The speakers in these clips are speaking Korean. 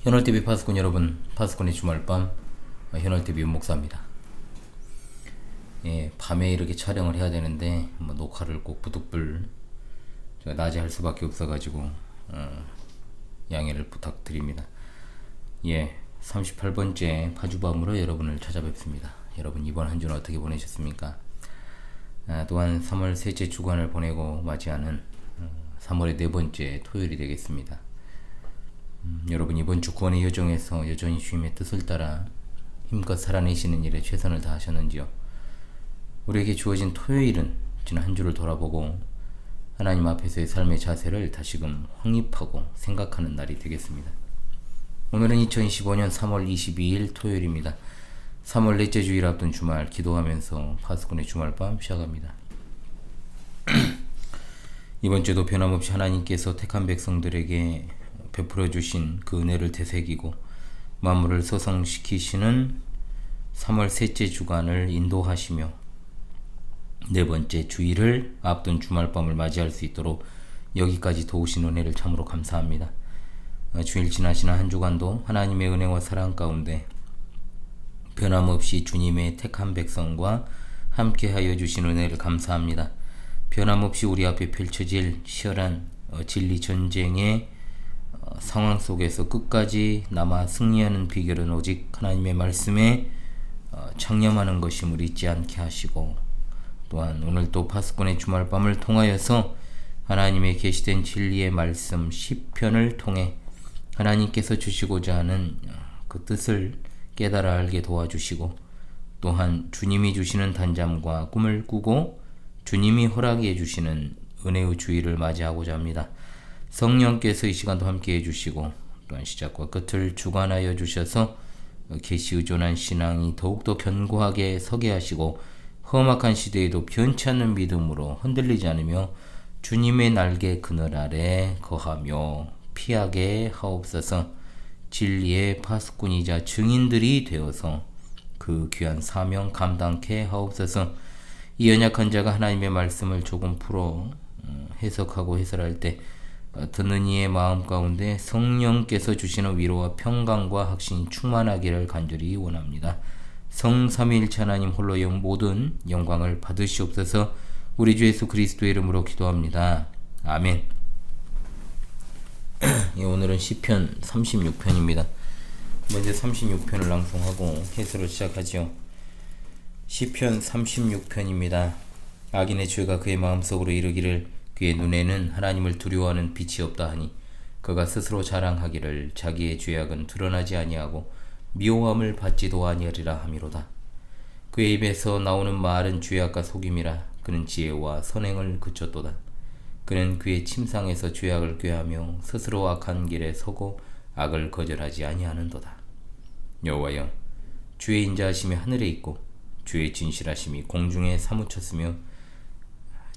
현월TV 파수꾼 여러분, 파수꾼의 주말밤 현월TV 윤목사입니다. 예, 밤에 이렇게 촬영을 해야 되는데 녹화를 꼭 부득불 제가 낮에 할 수밖에 없어가지고 양해를 부탁드립니다. 예, 38번째 파주밤으로 여러분을 찾아뵙습니다. 여러분 이번 한 주는 어떻게 보내셨습니까? 또한 3월 셋째 주간을 보내고 맞이하는 3월의 네 번째 토요일이 되겠습니다. 여러분 이번 주 구원의 여정에서 여전히 주님의 뜻을 따라 힘껏 살아내시는 일에 최선을 다하셨는지요? 우리에게 주어진 토요일은 지난 한 주를 돌아보고 하나님 앞에서의 삶의 자세를 다시금 확립하고 생각하는 날이 되겠습니다. 오늘은 2025년 3월 22일 토요일입니다. 3월 넷째 주일 앞둔 주말 기도하면서 파수꾼의 주말밤 시작합니다. 이번 주도 변함없이 하나님께서 택한 백성들에게 베풀어 주신 그 은혜를 되새기고 만물을 소성시키시는 3월 셋째 주간을 인도하시며 네 번째 주일을 앞둔 주말밤을 맞이할 수 있도록 여기까지 도우신 은혜를 참으로 감사합니다. 주일 지나시는 한 주간도 하나님의 은혜와 사랑 가운데 변함없이 주님의 택한 백성과 함께하여 주신 은혜를 감사합니다. 변함없이 우리 앞에 펼쳐질 치열한 진리 전쟁의 상황 속에서 끝까지 남아 승리하는 비결은 오직 하나님의 말씀에 창념하는 것임을 잊지 않게 하시고, 또한 오늘 또 파수꾼의 주말밤을 통하여서 하나님의 계시된 진리의 말씀 시편을 통해 하나님께서 주시고자 하는 그 뜻을 깨달아 알게 도와주시고, 또한 주님이 주시는 단잠과 꿈을 꾸고 주님이 허락해 주시는 은혜의 주일을 맞이하고자 합니다. 성령께서 이 시간도 함께 해주시고 또한 시작과 끝을 주관하여 주셔서 계시 의존한 신앙이 더욱더 견고하게 서게 하시고 험악한 시대에도 변치 않는 믿음으로 흔들리지 않으며 주님의 날개 그늘 아래 거하며 피하게 하옵소서. 진리의 파수꾼이자 증인들이 되어서 그 귀한 사명 감당케 하옵소서. 이 연약한 자가 하나님의 말씀을 조금 풀어 해석하고 해설할 때 듣는 이의 마음 가운데 성령께서 주시는 위로와 평강과 확신이 충만하기를 간절히 원합니다. 성삼위일체 하나님 홀로 모든 영광을 받으시옵소서. 우리 주 예수 그리스도의 이름으로 기도합니다. 아멘. 예, 오늘은 시편 36편입니다. 먼저 36편을 낭송하고 해설을 시작하죠. 시편 36편입니다. 악인의 죄가 그의 마음속으로 이르기를 그의 눈에는 하나님을 두려워하는 빛이 없다 하니 그가 스스로 자랑하기를 자기의 죄악은 드러나지 아니하고 미워함을 받지도 아니하리라 하미로다. 그의 입에서 나오는 말은 죄악과 속임이라. 그는 지혜와 선행을 그쳤도다. 그는 그의 침상에서 죄악을 꾀하며 스스로 악한 길에 서고 악을 거절하지 아니하는도다. 여호와여, 주의 인자하심이 하늘에 있고 주의 진실하심이 공중에 사무쳤으며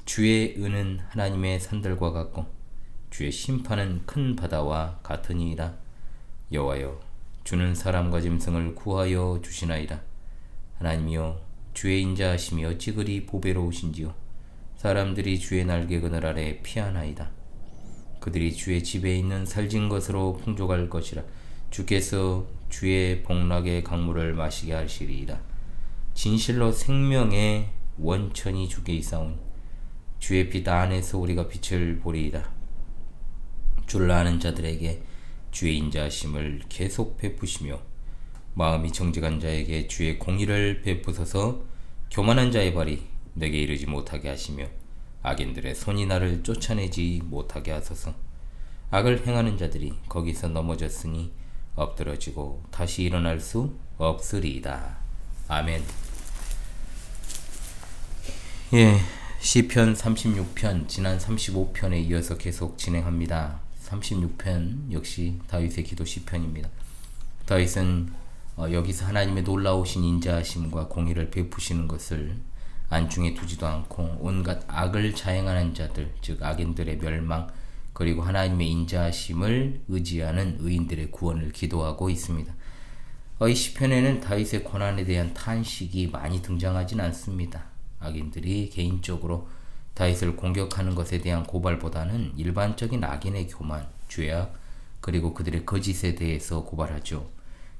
주의 은은 하나님의 산들과 같고 주의 심판은 큰 바다와 같으니이다. 여호와여, 주는 사람과 짐승을 구하여 주시나이다. 하나님이여, 주의 인자하심이 어찌 그리 보배로우신지요. 사람들이 주의 날개 그늘 아래 피하나이다. 그들이 주의 집에 있는 살진 것으로 풍족할 것이라. 주께서 주의 복락의 강물을 마시게 하시리이다. 진실로 생명의 원천이 주께 있사오니 주의 빛 안에서 우리가 빛을 보리이다. 주를 아는 자들에게 주의 인자하심을 계속 베푸시며 마음이 정직한 자에게 주의 공의를 베푸소서. 교만한 자의 발이 내게 이르지 못하게 하시며 악인들의 손이 나를 쫓아내지 못하게 하소서. 악을 행하는 자들이 거기서 넘어졌으니 엎드러지고 다시 일어날 수 없으리이다. 아멘. 예, 시편 36편 지난 35편에 이어서 계속 진행합니다. 36편 역시 다윗의 기도 시편입니다. 다윗은 여기서 하나님의 놀라우신 인자하심과 공의를 베푸시는 것을 안중에 두지도 않고 온갖 악을 자행하는 자들, 즉 악인들의 멸망, 그리고 하나님의 인자하심을 의지하는 의인들의 구원을 기도하고 있습니다. 이 시편에는 다윗의 고난에 대한 탄식이 많이 등장하진 않습니다. 악인들이 개인적으로 다윗을 공격하는 것에 대한 고발보다는 일반적인 악인의 교만, 죄악, 그리고 그들의 거짓에 대해서 고발하죠.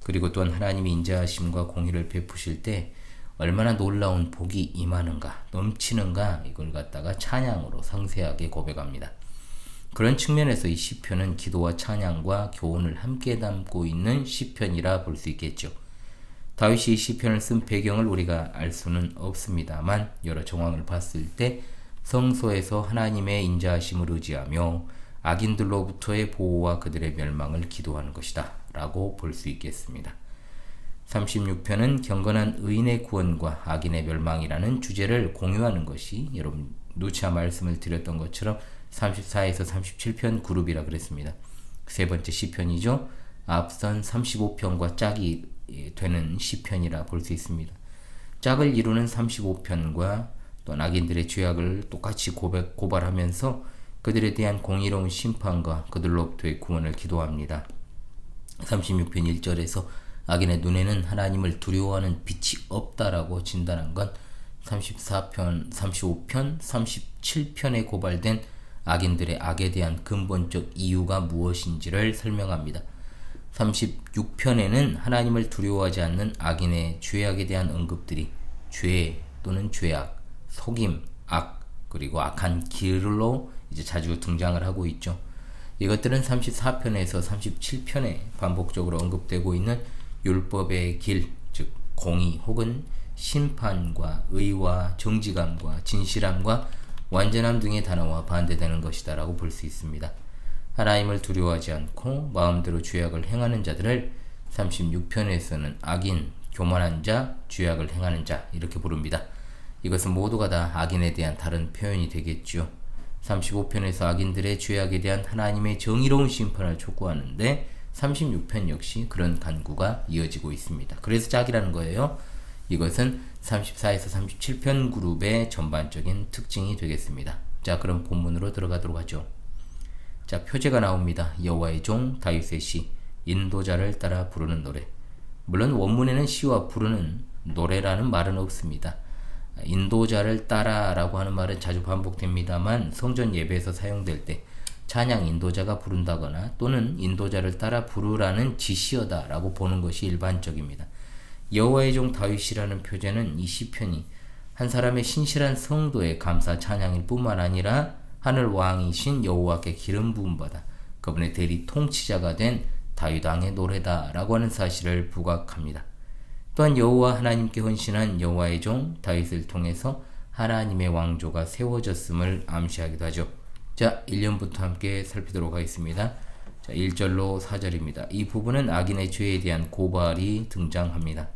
그리고 또한 하나님이 인자하심과 공의를 베푸실 때 얼마나 놀라운 복이 임하는가, 넘치는가, 이걸 갖다가 찬양으로 상세하게 고백합니다. 그런 측면에서 이 시편은 기도와 찬양과 교훈을 함께 담고 있는 시편이라 볼 수 있겠죠. 다윗이 이 시편을 쓴 배경을 우리가 알 수는 없습니다만 여러 정황을 봤을 때 성소에서 하나님의 인자하심을 의지하며 악인들로부터의 보호와 그들의 멸망을 기도하는 것이다 라고 볼 수 있겠습니다. 36편은 경건한 의인의 구원과 악인의 멸망이라는 주제를 공유하는 것이 여러분 누차 말씀을 드렸던 것처럼 34에서 37편 그룹이라 그랬습니다. 세 번째 시편이죠. 앞선 35편과 짝이 되는 시편이라 볼 수 있습니다. 짝을 이루는 35편과 또 악인들의 죄악을 똑같이 고발하면서 그들에 대한 공의로운 심판과 그들로부터의 구원을 기도합니다. 36편 1절에서 악인의 눈에는 하나님을 두려워하는 빛이 없다라고 진단한 건 34편, 35편, 37편에 고발된 악인들의 악에 대한 근본적 이유가 무엇인지를 설명합니다. 36편에는 하나님을 두려워하지 않는 악인의 죄악에 대한 언급들이 죄 또는 죄악, 속임, 악, 그리고 악한 길로 이제 자주 등장을 하고 있죠. 이것들은 34편에서 37편에 반복적으로 언급되고 있는 율법의 길, 즉 공의 혹은 심판과 의와 정직함과 진실함과 완전함 등의 단어와 반대되는 것이다 라고 볼 수 있습니다. 하나님을 두려워하지 않고 마음대로 죄악을 행하는 자들을 36편에서는 악인, 교만한 자, 죄악을 행하는 자 이렇게 부릅니다. 이것은 모두가 다 악인에 대한 다른 표현이 되겠죠. 35편에서 악인들의 죄악에 대한 하나님의 정의로운 심판을 촉구하는데 36편 역시 그런 간구가 이어지고 있습니다. 그래서 짝이라는 거예요. 이것은 34에서 37편 그룹의 전반적인 특징이 되겠습니다. 자, 그럼 본문으로 들어가도록 하죠. 자, 표제가 나옵니다. 여호와의 종 다윗의 시, 인도자를 따라 부르는 노래. 물론 원문에는 시와 부르는 노래라는 말은 없습니다. 인도자를 따라라고 하는 말은 자주 반복됩니다만 성전 예배에서 사용될 때 찬양 인도자가 부른다거나 또는 인도자를 따라 부르라는 지시어다라고 보는 것이 일반적입니다. 여호와의 종 다윗이라는 표제는 이 시편이 한 사람의 신실한 성도의 감사 찬양일 뿐만 아니라 하늘 왕이신 여호와께 기름 부음 받아 그분의 대리 통치자가 된 다윗 왕의 노래다라고 하는 사실을 부각합니다. 또한 여호와 하나님께 헌신한 여호와의 종 다윗을 통해서 하나님의 왕조가 세워졌음을 암시하기도 하죠. 자, 1년부터 함께 살피도록 하겠습니다. 자, 1절로 4절입니다. 이 부분은 악인의 죄에 대한 고발이 등장합니다.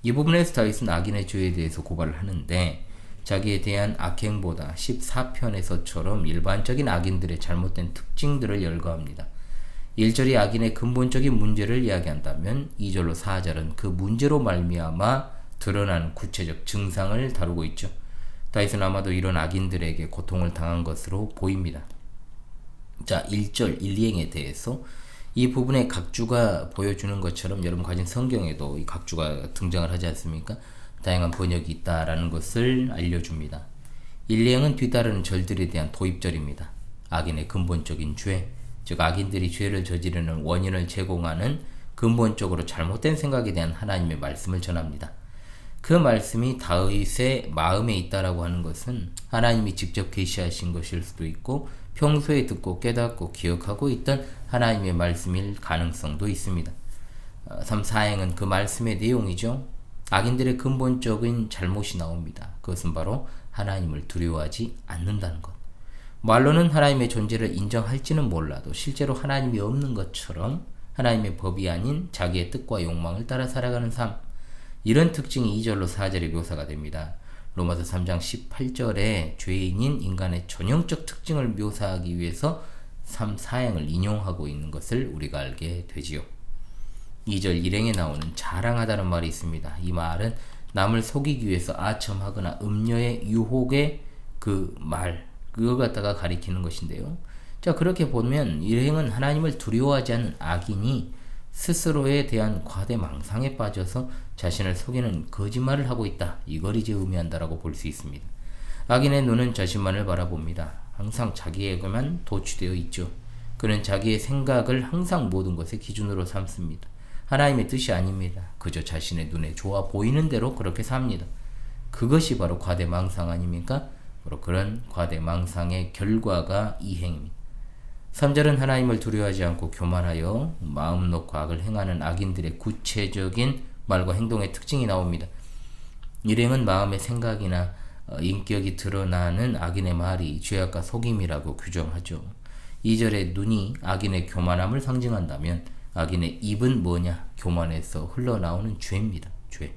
이 부분에서 다윗은 악인의 죄에 대해서 고발을 하는데 자기에 대한 악행보다 14편에서처럼 일반적인 악인들의 잘못된 특징들을 열거합니다. 1절이 악인의 근본적인 문제를 이야기한다면 2절로 4절은 그 문제로 말미암아 드러나는 구체적 증상을 다루고 있죠. 다윗은 아마도 이런 악인들에게 고통을 당한 것으로 보입니다. 자, 1절 1, 2행에 대해서 이 부분의 각주가 보여주는 것처럼 여러분 가진 성경에도 이 각주가 등장을 하지 않습니까? 다양한 번역이 있다라는 것을 알려줍니다. 1, 2행은 뒤따르는 절들에 대한 도입절입니다. 악인의 근본적인 죄, 즉 악인들이 죄를 저지르는 원인을 제공하는 근본적으로 잘못된 생각에 대한 하나님의 말씀을 전합니다. 그 말씀이 다윗의 마음에 있다라고 하는 것은 하나님이 직접 계시하신 것일 수도 있고 평소에 듣고 깨닫고 기억하고 있던 하나님의 말씀일 가능성도 있습니다. 3, 4행은 그 말씀의 내용이죠. 악인들의 근본적인 잘못이 나옵니다. 그것은 바로 하나님을 두려워하지 않는다는 것. 말로는 하나님의 존재를 인정할지는 몰라도 실제로 하나님이 없는 것처럼 하나님의 법이 아닌 자기의 뜻과 욕망을 따라 살아가는 삶. 이런 특징이 2절로 4절에 묘사가 됩니다. 로마서 3장 18절에 죄인인 인간의 전형적 특징을 묘사하기 위해서 3, 4행을 인용하고 있는 것을 우리가 알게 되지요. 2절 1행에 나오는 자랑하다는 말이 있습니다. 이 말은 남을 속이기 위해서 아첨하거나 음녀의 유혹의 그걸 갖다가 가리키는 것인데요. 자, 그렇게 보면 1행은 하나님을 두려워하지 않는 악인이 스스로에 대한 과대망상에 빠져서 자신을 속이는 거짓말을 하고 있다. 이걸 이제 의미한다라고 볼 수 있습니다. 악인의 눈은 자신만을 바라봅니다. 항상 자기에게만 도취되어 있죠. 그는 자기의 생각을 항상 모든 것의 기준으로 삼습니다. 하나님의 뜻이 아닙니다. 그저 자신의 눈에 좋아 보이는 대로 그렇게 삽니다. 그것이 바로 과대망상 아닙니까? 바로 그런 과대망상의 결과가 이행입니다. 3절은 하나님을 두려워하지 않고 교만하여 마음 놓고 악을 행하는 악인들의 구체적인 말과 행동의 특징이 나옵니다. 일행은 마음의 생각이나 인격이 드러나는 악인의 말이 죄악과 속임이라고 규정하죠. 2절의 눈이 악인의 교만함을 상징한다면 악인의 입은 뭐냐? 교만에서 흘러나오는 죄입니다. 죄.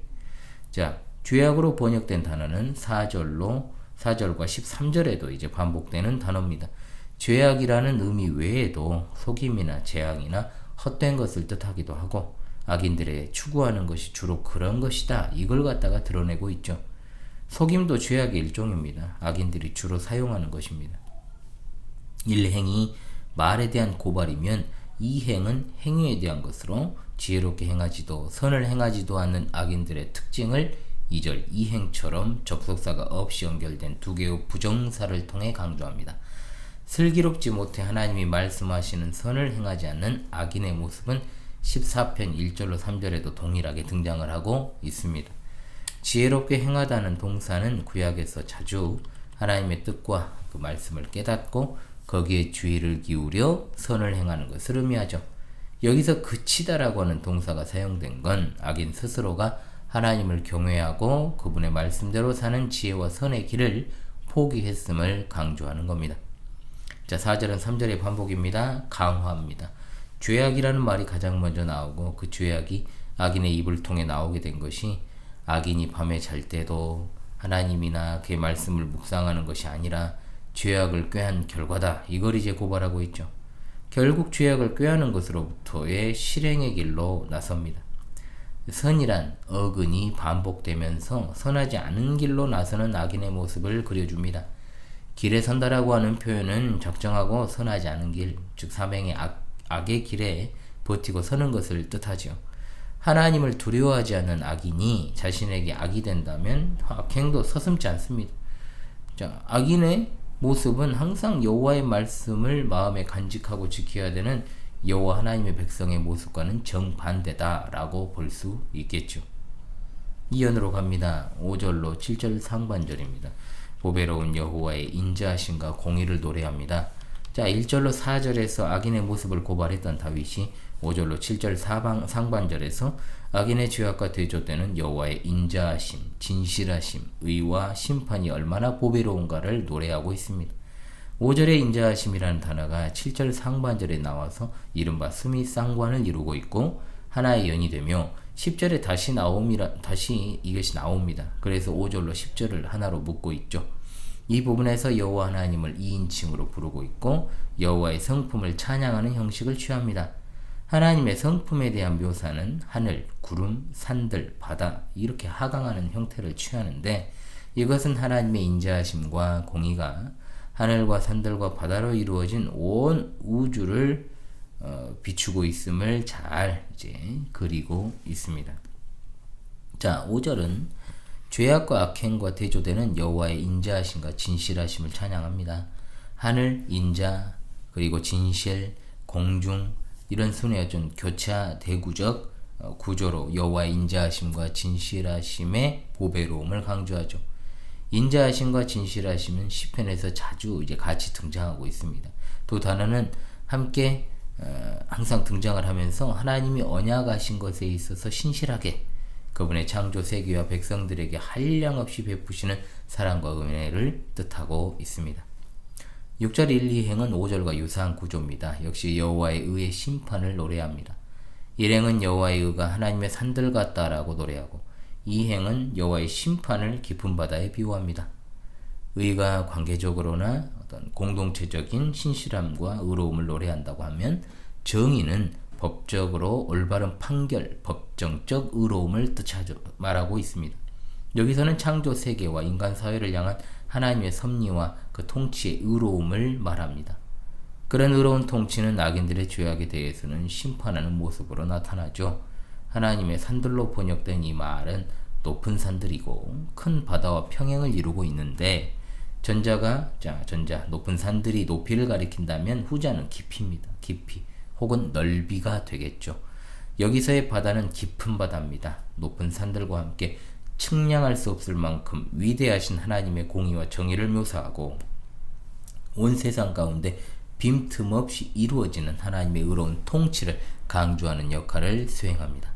자, 죄악으로 번역된 단어는 4절과 13절에도 이제 반복되는 단어입니다. 죄악이라는 의미 외에도 속임이나 재앙이나 헛된 것을 뜻하기도 하고 악인들의 추구하는 것이 주로 그런 것이다. 이걸 갖다가 드러내고 있죠. 속임도 죄악의 일종입니다. 악인들이 주로 사용하는 것입니다. 1행이 말에 대한 고발이면 2행은 행위에 대한 것으로 지혜롭게 행하지도 선을 행하지도 않는 악인들의 특징을 2절 2행처럼 접속사가 없이 연결된 두 개의 부정사를 통해 강조합니다. 슬기롭지 못해 하나님이 말씀하시는 선을 행하지 않는 악인의 모습은 14편 1절로 3절에도 동일하게 등장을 하고 있습니다. 지혜롭게 행하다는 동사는 구약에서 자주 하나님의 뜻과 그 말씀을 깨닫고 거기에 주의를 기울여 선을 행하는 것을 의미하죠. 여기서 그치다라고 하는 동사가 사용된 건 악인 스스로가 하나님을 경외하고 그분의 말씀대로 사는 지혜와 선의 길을 포기했음을 강조하는 겁니다. 자, 4절은 3절의 반복입니다. 강화합니다. 죄악이라는 말이 가장 먼저 나오고 그 죄악이 악인의 입을 통해 나오게 된 것이 악인이 밤에 잘 때도 하나님이나 그의 말씀을 묵상하는 것이 아니라 죄악을 꾀한 결과다. 이걸 이제 고발하고 있죠. 결국 죄악을 꾀하는 것으로부터의 실행의 길로 나섭니다. 선이란 어근이 반복되면서 선하지 않은 길로 나서는 악인의 모습을 그려줍니다. 길에 선다라고 하는 표현은 적정하고 선하지 않은 길, 즉 사명의 악의 길에 버티고 서는 것을 뜻하죠. 하나님을 두려워하지 않는 악인이 자신에게 악이 된다면 악행도 서슴지 않습니다. 자, 악인의 모습은 항상 여호와의 말씀을 마음에 간직하고 지켜야 되는 여호와 하나님의 백성의 모습과는 정반대다라고 볼 수 있겠죠. 이연으로 갑니다. 5절로 7절 상반절입니다. 보배로운 여호와의 인자하심과 공의를 노래합니다. 자, 1절로 4절에서 악인의 모습을 고발했던 다윗이 5절로 7절 상반절에서 악인의 죄악과 대조되는 여호와의 인자하심, 진실하심, 의와 심판이 얼마나 보배로운가를 노래하고 있습니다. 5절의 인자하심이라는 단어가 7절 상반절에 나와서 이른바 스미쌍관을 이루고 있고 하나의 연이 되며 10절에 다시 이것이 나옵니다. 그래서 5절로 10절을 하나로 묶고 있죠. 이 부분에서 여호와 하나님을 2인칭으로 부르고 있고 여호와의 성품을 찬양하는 형식을 취합니다. 하나님의 성품에 대한 묘사는 하늘, 구름, 산들, 바다 이렇게 하강하는 형태를 취하는데 이것은 하나님의 인자하심과 공의가 하늘과 산들과 바다로 이루어진 온 우주를 비추고 있음을 잘 이제 그리고 있습니다. 자, 5절은 죄악과 악행과 대조되는 여호와의 인자하심과 진실하심을 찬양합니다. 하늘, 인자, 그리고 진실, 공중 이런 순의 어떤 교차 대구적 구조로 여호와의 인자하심과 진실하심의 보배로움을 강조하죠. 인자하심과 진실하심은 시편에서 자주 이제 같이 등장하고 있습니다. 두 단어는 함께 항상 등장을 하면서 하나님이 언약하신 것에 있어서 신실하게 그분의 창조 세계와 백성들에게 한량없이 베푸시는 사랑과 은혜를 뜻하고 있습니다. 6절 1, 2행은 5절과 유사한 구조입니다. 역시 여호와의 의의 심판을 노래합니다. 1행은 여호와의 의가 하나님의 산들 같다라고 노래하고 2행은 여호와의 심판을 깊은 바다에 비유합니다. 의가 관계적으로나 어떤 공동체적인 신실함과 의로움을 노래한다고 하면 정의는 법적으로 올바른 판결, 법정적 의로움을 뜻하죠. 말하고 있습니다. 여기서는 창조 세계와 인간 사회를 향한 하나님의 섭리와 그 통치의 의로움을 말합니다. 그런 의로운 통치는 악인들의 죄악에 대해서는 심판하는 모습으로 나타나죠. 하나님의 산들로 번역된 이 말은 높은 산들이고 큰 바다와 평행을 이루고 있는데 전자가 전자 높은 산들이 높이를 가리킨다면 후자는 깊이입니다. 깊이 혹은 넓이가 되겠죠. 여기서의 바다는 깊은 바다입니다. 높은 산들과 함께 측량할 수 없을 만큼 위대하신 하나님의 공의와 정의를 묘사하고 온 세상 가운데 빈틈없이 이루어지는 하나님의 의로운 통치를 강조하는 역할을 수행합니다.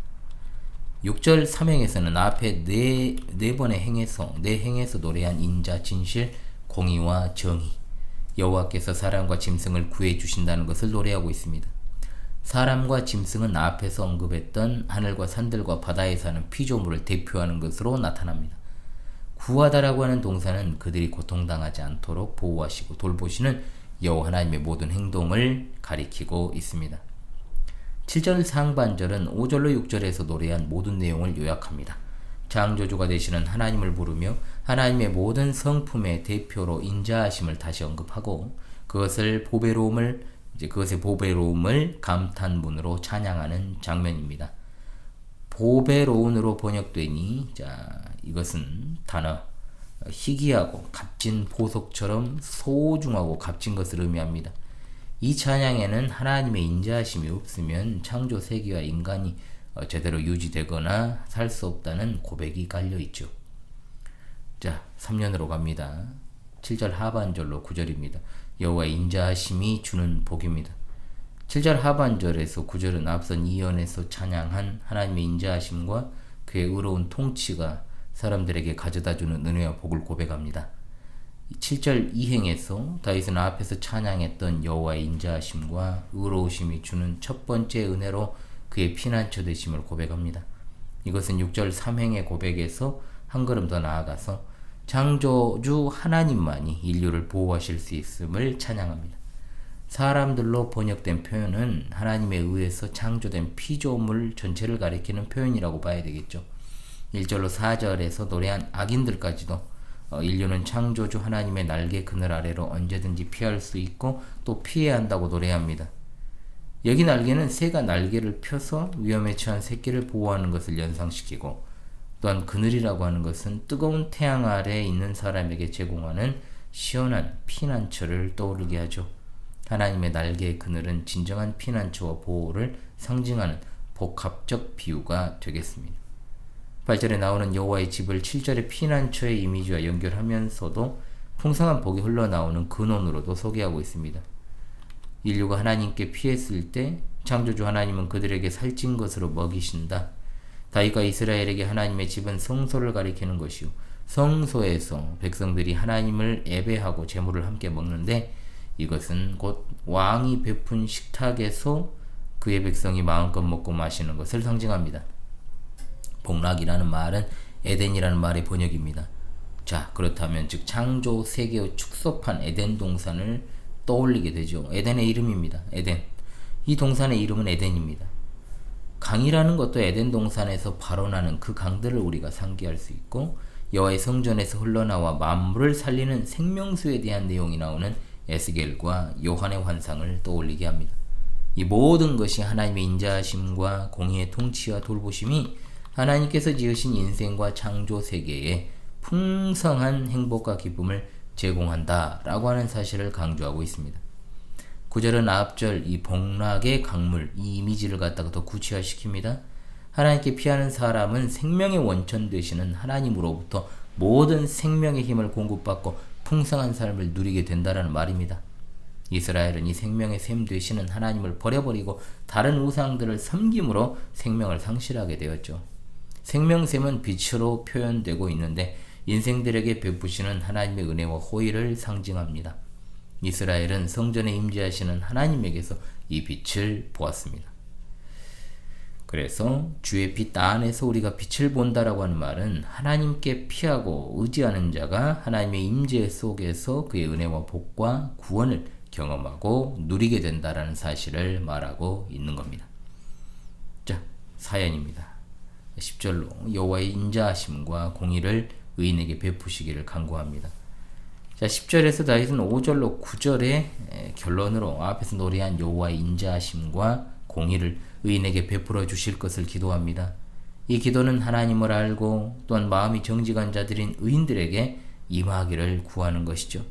6절 3행에서는 앞에 네 행에서 노래한 인자, 진실, 공의와 정의, 여호와께서 사람과 짐승을 구해 주신다는 것을 노래하고 있습니다. 사람과 짐승은 앞에서 언급했던 하늘과 산들과 바다에 사는 피조물을 대표하는 것으로 나타납니다. 구하다라고 하는 동사는 그들이 고통당하지 않도록 보호하시고 돌보시는 여호와 하나님의 모든 행동을 가리키고 있습니다. 7절 상반절은 5절로 6절에서 노래한 모든 내용을 요약합니다. 창조주가 되시는 하나님을 부르며 하나님의 모든 성품의 대표로 인자하심을 다시 언급하고 그것의 보배로움을 감탄문으로 찬양하는 장면입니다. 보배로운으로 번역되니 이것은 단어 희귀하고 값진 보석처럼 소중하고 값진 것을 의미합니다. 이 찬양에는 하나님의 인자하심이 없으면 창조 세계와 인간이 제대로 유지되거나 살 수 없다는 고백이 깔려있죠. 3년으로 갑니다. 7절 하반절로 9절입니다. 여호와의 인자하심이 주는 복입니다. 7절 하반절에서 9절은 앞선 이언에서 찬양한 하나님의 인자하심과 그의 의로운 통치가 사람들에게 가져다주는 은혜와 복을 고백합니다. 7절 이행에서 다윗은 앞에서 찬양했던 여호와의 인자하심과 의로우심이 주는 첫 번째 은혜로 그의 피난처 되심을 고백합니다. 이것은 6절 3행의 고백에서 한 걸음 더 나아가서 창조주 하나님만이 인류를 보호하실 수 있음을 찬양합니다. 사람들로 번역된 표현은 하나님에 의해서 창조된 피조물 전체를 가리키는 표현이라고 봐야 되겠죠. 1절로 4절에서 노래한 악인들까지도 인류는 창조주 하나님의 날개 그늘 아래로 언제든지 피할 수 있고 또 피해야 한다고 노래합니다. 여기 날개는 새가 날개를 펴서 위험에 처한 새끼를 보호하는 것을 연상시키고 또한 그늘이라고 하는 것은 뜨거운 태양 아래에 있는 사람에게 제공하는 시원한 피난처를 떠오르게 하죠. 하나님의 날개의 그늘은 진정한 피난처와 보호를 상징하는 복합적 비유가 되겠습니다. 8절에 나오는 여호와의 집을 7절의 피난처의 이미지와 연결하면서도 풍성한 복이 흘러나오는 근원으로도 소개하고 있습니다. 인류가 하나님께 피했을 때 창조주 하나님은 그들에게 살찐 것으로 먹이신다. 다윗과 이스라엘에게 하나님의 집은 성소를 가리키는 것이요 성소에서 백성들이 하나님을 예배하고 제물을 함께 먹는데 이것은 곧 왕이 베푼 식탁에서 그의 백성이 마음껏 먹고 마시는 것을 상징합니다. 복락이라는 말은 에덴이라는 말의 번역입니다. 그렇다면 즉 창조 세계의 축소판 에덴 동산을 떠올리게 되죠. 에덴의 이름입니다. 에덴. 이 동산의 이름은 에덴입니다. 강이라는 것도 에덴 동산에서 발원하는 그 강들을 우리가 상기할 수 있고 여호와의 성전에서 흘러나와 만물을 살리는 생명수에 대한 내용이 나오는 에스겔과 요한의 환상을 떠올리게 합니다. 이 모든 것이 하나님의 인자하심과 공의의 통치와 돌보심이 하나님께서 지으신 인생과 창조 세계에 풍성한 행복과 기쁨을 제공한다라고 하는 사실을 강조하고 있습니다. 9절은 앞절 이 복락의 강물 이 이미지를 갖다가 더 구체화시킵니다. 하나님께 피하는 사람은 생명의 원천 되시는 하나님으로부터 모든 생명의 힘을 공급받고 풍성한 삶을 누리게 된다라는 말입니다. 이스라엘은 이 생명의 샘 되시는 하나님을 버려버리고 다른 우상들을 섬김으로 생명을 상실하게 되었죠. 생명샘은 빛으로 표현되고 있는데 인생들에게 베푸시는 하나님의 은혜와 호의를 상징합니다. 이스라엘은 성전에 임재하시는 하나님에게서 이 빛을 보았습니다. 그래서 주의 빛 안에서 우리가 빛을 본다라고 하는 말은 하나님께 피하고 의지하는 자가 하나님의 임재 속에서 그의 은혜와 복과 구원을 경험하고 누리게 된다라는 사실을 말하고 있는 겁니다. 사연입니다. 10절로 여호와의 인자하심과 공의를 의인에게 베푸시기를 간구합니다. 10절에서 다윗은 5절로 9절의 결론으로 앞에서 노래한 여호와의 인자하심과 공의를 의인에게 베풀어 주실 것을 기도합니다. 이 기도는 하나님을 알고 또한 마음이 정직한 자들인 의인들에게 임하기를 구하는 것이죠.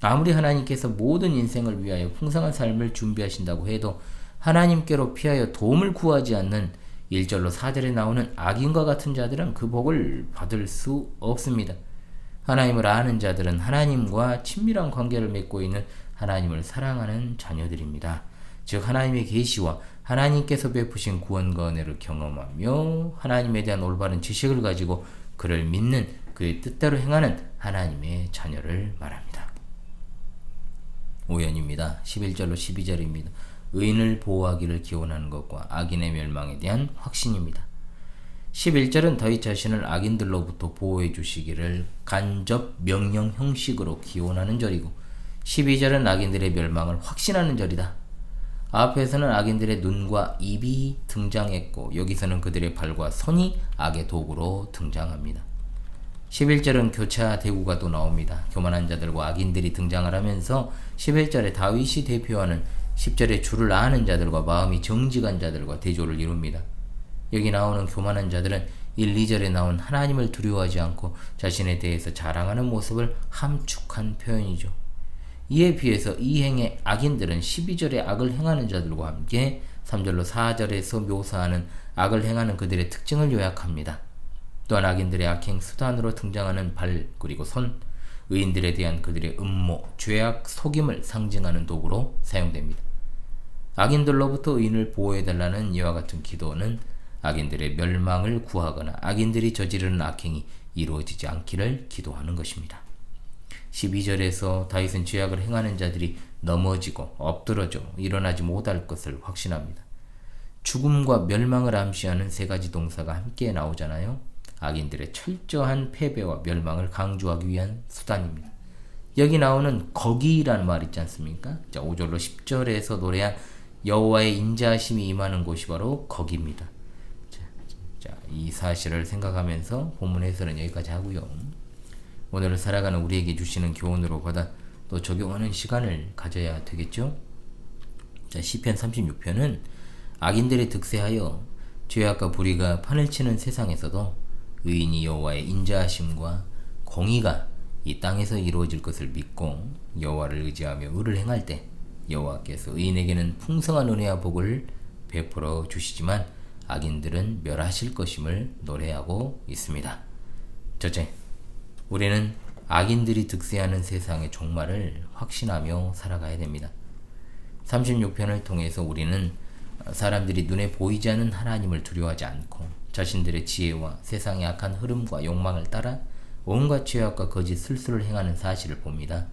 아무리 하나님께서 모든 인생을 위하여 풍성한 삶을 준비하신다고 해도 하나님께로 피하여 도움을 구하지 않는 1절로 4절에 나오는 악인과 같은 자들은 그 복을 받을 수 없습니다. 하나님을 아는 자들은 하나님과 친밀한 관계를 맺고 있는 하나님을 사랑하는 자녀들입니다. 즉 하나님의 계시와 하나님께서 베푸신 구원과 은혜를 경험하며 하나님에 대한 올바른 지식을 가지고 그를 믿는 그의 뜻대로 행하는 하나님의 자녀를 말합니다. 5연입니다. 11절로 12절입니다. 의인을 보호하기를 기원하는 것과 악인의 멸망에 대한 확신입니다. 11절은 너희 자신을 악인들로부터 보호해 주시기를 간접 명령 형식으로 기원하는 절이고 12절은 악인들의 멸망을 확신하는 절이다. 앞에서는 악인들의 눈과 입이 등장했고 여기서는 그들의 발과 손이 악의 도구로 등장합니다. 11절은 교차 대구가 또 나옵니다. 교만한 자들과 악인들이 등장을 하면서 11절에 다윗이 대표하는 10절에 주를 아는 자들과 마음이 정직한 자들과 대조를 이룹니다. 여기 나오는 교만한 자들은 1, 2절에 나온 하나님을 두려워하지 않고 자신에 대해서 자랑하는 모습을 함축한 표현이죠. 이에 비해서 이 행의 악인들은 12절에 악을 행하는 자들과 함께 3절로 4절에서 묘사하는 악을 행하는 그들의 특징을 요약합니다. 또한 악인들의 악행 수단으로 등장하는 발 그리고 손, 의인들에 대한 그들의 음모, 죄악, 속임을 상징하는 도구로 사용됩니다. 악인들로부터 의인을 보호해달라는 이와 같은 기도는 악인들의 멸망을 구하거나 악인들이 저지르는 악행이 이루어지지 않기를 기도하는 것입니다. 12절에서 다윗은 죄악을 행하는 자들이 넘어지고 엎드러져 일어나지 못할 것을 확신합니다. 죽음과 멸망을 암시하는 세 가지 동사가 함께 나오잖아요. 악인들의 철저한 패배와 멸망을 강조하기 위한 수단입니다. 여기 나오는 거기라는 말 있지 않습니까? 자, 5절로 10절에서 노래한 여호와의 인자하심이 임하는 곳이 바로 거기입니다. 자, 이 사실을 생각하면서 본문 해설은 여기까지 하고요. 오늘을 살아가는 우리에게 주시는 교훈으로 받아 또 적용하는 시간을 가져야 되겠죠? 자, 시편 36편은 악인들이 득세하여 죄악과 불의가 판을 치는 세상에서도 의인이 여호와의 인자하심과 공의가 이 땅에서 이루어질 것을 믿고 여호와를 의지하며 의를 행할 때 여호와께서 의인에게는 풍성한 은혜와 복을 베풀어 주시지만 악인들은 멸하실 것임을 노래하고 있습니다. 첫째, 우리는 악인들이 득세하는 세상의 종말을 확신하며 살아가야 됩니다. 36편을 통해서 우리는 사람들이 눈에 보이지 않는 하나님을 두려워하지 않고 자신들의 지혜와 세상의 악한 흐름과 욕망을 따라 온갖 죄악과 거짓 술수를 행하는 사실을 봅니다.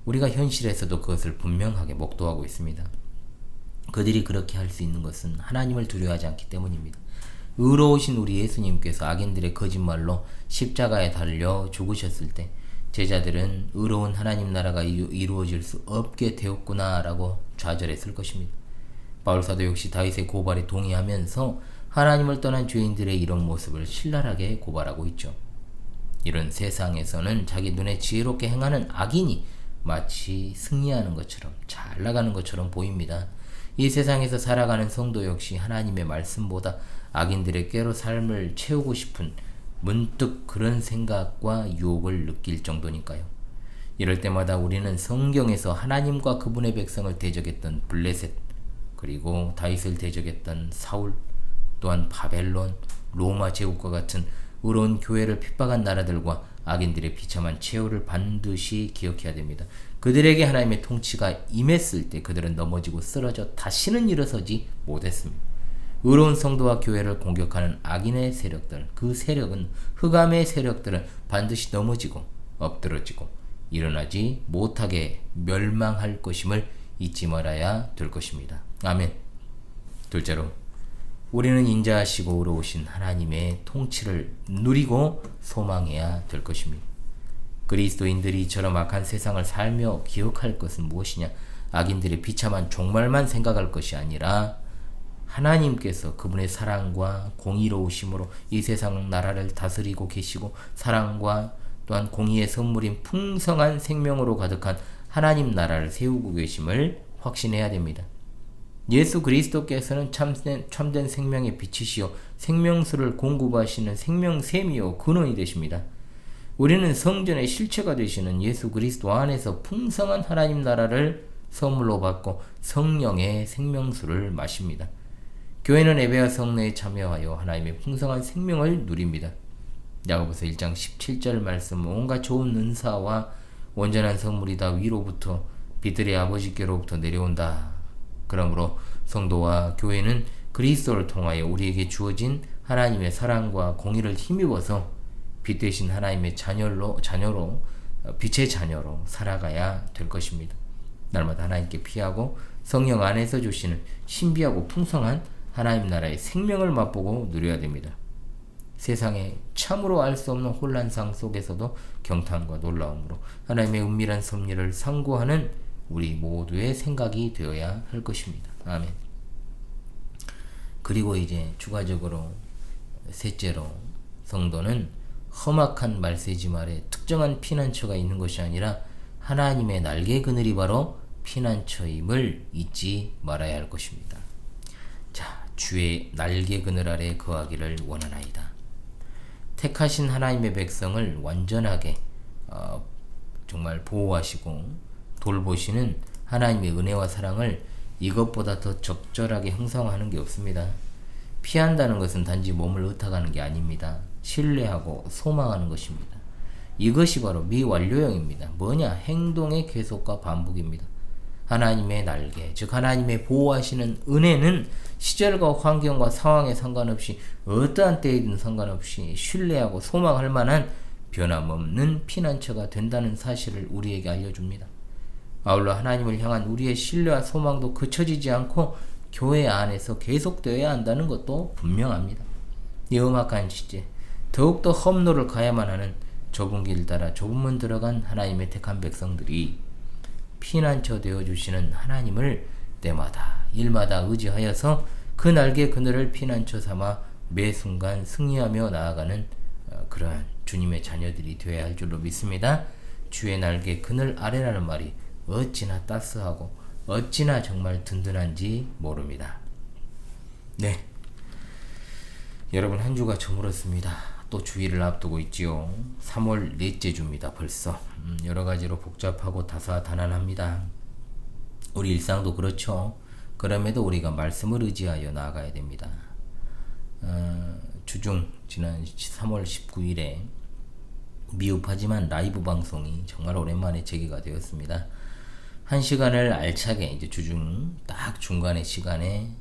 우리가 현실에서도 그것을 분명하게 목도하고 있습니다. 그들이 그렇게 할 수 있는 것은 하나님을 두려워하지 않기 때문입니다. 의로우신 우리 예수님께서 악인들의 거짓말로 십자가에 달려 죽으셨을 때 제자들은 의로운 하나님 나라가 이루어질 수 없게 되었구나 라고 좌절했을 것입니다. 바울사도 역시 다윗의 고발에 동의하면서 하나님을 떠난 죄인들의 이런 모습을 신랄하게 고발하고 있죠. 이런 세상에서는 자기 눈에 지혜롭게 행하는 악인이 마치 승리하는 것처럼 잘 나가는 것처럼 보입니다. 이 세상에서 살아가는 성도 역시 하나님의 말씀보다 악인들의 꾀로 삶을 채우고 싶은 문득 그런 생각과 유혹을 느낄 정도니까요. 이럴 때마다 우리는 성경에서 하나님과 그분의 백성을 대적했던 블레셋, 그리고 다윗을 대적했던 사울, 또한 바벨론, 로마 제국과 같은 의로운 교회를 핍박한 나라들과 악인들의 비참한 최후를 반드시 기억해야 됩니다. 그들에게 하나님의 통치가 임했을 때 그들은 넘어지고 쓰러져 다시는 일어서지 못했습니다. 의로운 성도와 교회를 공격하는 악인의 세력들, 그 세력은 흑암의 세력들은 반드시 넘어지고 엎드러지고 일어나지 못하게 멸망할 것임을 잊지 말아야 될 것입니다. 아멘. 둘째로, 우리는 인자하시고 의로우신 하나님의 통치를 누리고 소망해야 될 것입니다. 그리스도인들이 이처럼 악한 세상을 살며 기억할 것은 무엇이냐? 악인들의 비참한 종말만 생각할 것이 아니라 하나님께서 그분의 사랑과 공의로우심으로 이 세상 나라를 다스리고 계시고 사랑과 또한 공의의 선물인 풍성한 생명으로 가득한 하나님 나라를 세우고 계심을 확신해야 됩니다. 예수 그리스도께서는 참된 생명의 빛이시요 생명수를 공급하시는 생명샘이요 근원이 되십니다. 우리는 성전의 실체가 되시는 예수 그리스도 안에서 풍성한 하나님 나라를 선물로 받고 성령의 생명수를 마십니다. 교회는 예배와 성례에 참여하여 하나님의 풍성한 생명을 누립니다. 야고보서 1장 17절 말씀, 온갖 좋은 은사와 온전한 선물이 다 위로부터 빛들의 아버지께로부터 내려온다. 그러므로 성도와 교회는 그리스도를 통하여 우리에게 주어진 하나님의 사랑과 공의를 힘입어서 빛 대신 하나님의 자녀로 빛의 자녀로 살아가야 될 것입니다. 날마다 하나님께 피하고 성령 안에서 주시는 신비하고 풍성한 하나님 나라의 생명을 맛보고 누려야 됩니다. 세상에 참으로 알 수 없는 혼란상 속에서도 경탄과 놀라움으로 하나님의 은밀한 섭리를 상고하는 우리 모두의 생각이 되어야 할 것입니다. 아멘. 그리고 이제 추가적으로 셋째로, 성도는 험악한 말세짐 아래 특정한 피난처가 있는 것이 아니라 하나님의 날개 그늘이 바로 피난처임을 잊지 말아야 할 것입니다. 자, 주의 날개 그늘 아래 거하기를 원하나이다. 택하신 하나님의 백성을 완전하게 정말 보호하시고 돌보시는 하나님의 은혜와 사랑을 이것보다 더 적절하게 형성하는 게 없습니다. 피한다는 것은 단지 몸을 의탁하는 게 아닙니다. 신뢰하고 소망하는 것입니다. 이것이 바로 미완료형입니다. 뭐냐? 행동의 계속과 반복입니다. 하나님의 날개, 즉 하나님의 보호하시는 은혜는 시절과 환경과 상황에 상관없이 어떠한 때이든 상관없이 신뢰하고 소망할 만한 변함없는 피난처가 된다는 사실을 우리에게 알려줍니다. 아울러 하나님을 향한 우리의 신뢰와 소망도 그쳐지지 않고 교회 안에서 계속되어야 한다는 것도 분명합니다. 이 험악한 시제, 더욱더 험로를 가야만 하는 좁은 길 따라 좁은 문 들어간 하나님의 택한 백성들이 피난처 되어주시는 하나님을 때마다 일마다 의지하여서 그 날개 그늘을 피난처 삼아 매 순간 승리하며 나아가는 그러한 주님의 자녀들이 되어야 할 줄로 믿습니다. 주의 날개 그늘 아래라는 말이 어찌나 따스하고 어찌나 정말 든든한지 모릅니다. 네, 여러분, 한 주가 저물었습니다. 또 주일을 앞두고 있지요. 3월 넷째 주입니다. 벌써 여러가지로 복잡하고 다사다난합니다. 우리 일상도 그렇죠. 그럼에도 우리가 말씀을 의지하여 나아가야 됩니다. 주중 지난 3월 19일에 미흡하지만 라이브 방송이 정말 오랜만에 재개가 되었습니다. 1시간을 알차게, 이제 주중 딱 중간의 시간에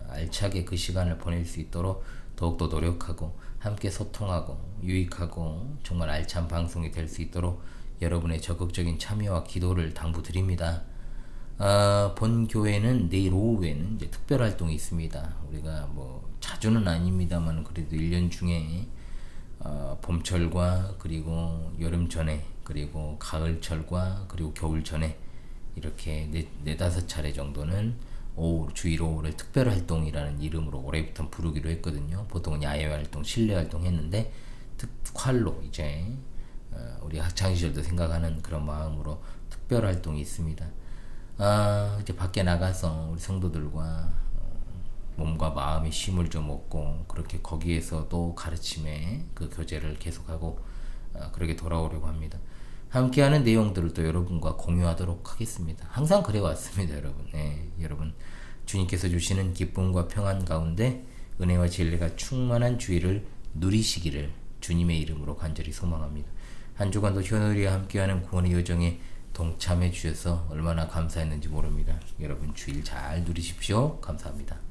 알차게 그 시간을 보낼 수 있도록 더욱더 노력하고 함께 소통하고 유익하고 정말 알찬 방송이 될 수 있도록 여러분의 적극적인 참여와 기도를 당부드립니다. 본 교회는 내일 오후에는 이제 특별 활동이 있습니다. 우리가 뭐 자주는 아닙니다만 그래도 1년 중에 봄철과 그리고 여름 전에 그리고 가을철과 그리고 겨울 전에 이렇게 네다섯 차례 정도는 주일 오후를 특별활동이라는 이름으로 올해부터 부르기로 했거든요. 보통은 야외 활동, 실내 활동 했는데 특활로 이제 우리 학창시절도 생각하는 그런 마음으로 특별활동이 있습니다. 이제 밖에 나가서 우리 성도들과 몸과 마음의 쉼을 좀 얻고 그렇게 거기에서 또 가르침의 그 교제를 계속하고 그렇게 돌아오려고 합니다. 함께하는 내용들을 또 여러분과 공유하도록 하겠습니다. 항상 그래왔습니다, 여러분. 네, 여러분 주님께서 주시는 기쁨과 평안 가운데 은혜와 진리가 충만한 주일을 누리시기를 주님의 이름으로 간절히 소망합니다. 한 주간도 현우리와 함께하는 구원의 여정에 동참해 주셔서 얼마나 감사했는지 모릅니다. 여러분 주일 잘 누리십시오. 감사합니다.